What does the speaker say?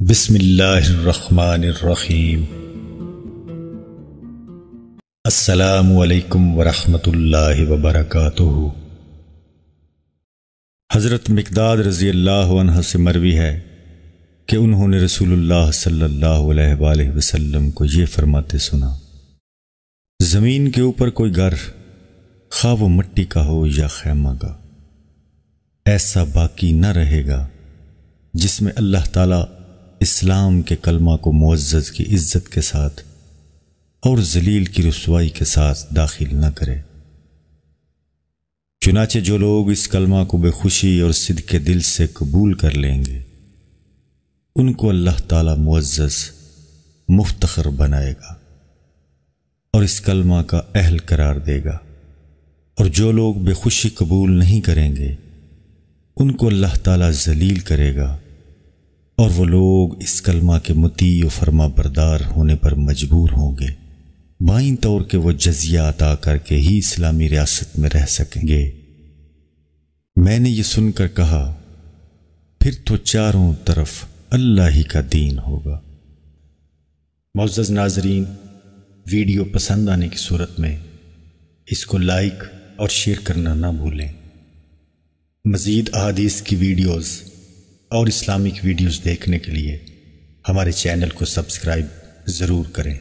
بسم اللہ الرحمن الرحیم۔ السلام علیکم ورحمۃ اللہ وبرکاتہ۔ حضرت مقداد رضی اللہ عنہ سے مروی ہے کہ انہوں نے رسول اللہ صلی اللہ علیہ وآلہ وسلم کو یہ فرماتے سنا، زمین کے اوپر کوئی گھر، خواہ وہ مٹی کا ہو یا خیمہ کا، ایسا باقی نہ رہے گا جس میں اللہ تعالیٰ اسلام کے کلمہ کو معزز کی عزت کے ساتھ اور ذلیل کی رسوائی کے ساتھ داخل نہ کرے۔ چنانچہ جو لوگ اس کلمہ کو بے خوشی اور صدق دل سے قبول کر لیں گے، ان کو اللہ تعالیٰ معزز مفتخر بنائے گا اور اس کلمہ کا اہل قرار دے گا، اور جو لوگ بے خوشی قبول نہیں کریں گے ان کو اللہ تعالیٰ ذلیل کرے گا، اور وہ لوگ اس کلمہ کے مطیع و فرما بردار ہونے پر مجبور ہوں گے، بائیں طور کے وہ جزیہ عطا کر کے ہی اسلامی ریاست میں رہ سکیں گے۔ میں نے یہ سن کر کہا، پھر تو چاروں طرف اللہ ہی کا دین ہوگا۔ معزز ناظرین، ویڈیو پسند آنے کی صورت میں اس کو لائک اور شیئر کرنا نہ بھولیں۔ مزید احادیث کی ویڈیوز اور اسلامک ویڈیوز دیکھنے کے لیے ہمارے چینل کو سبسکرائب ضرور کریں۔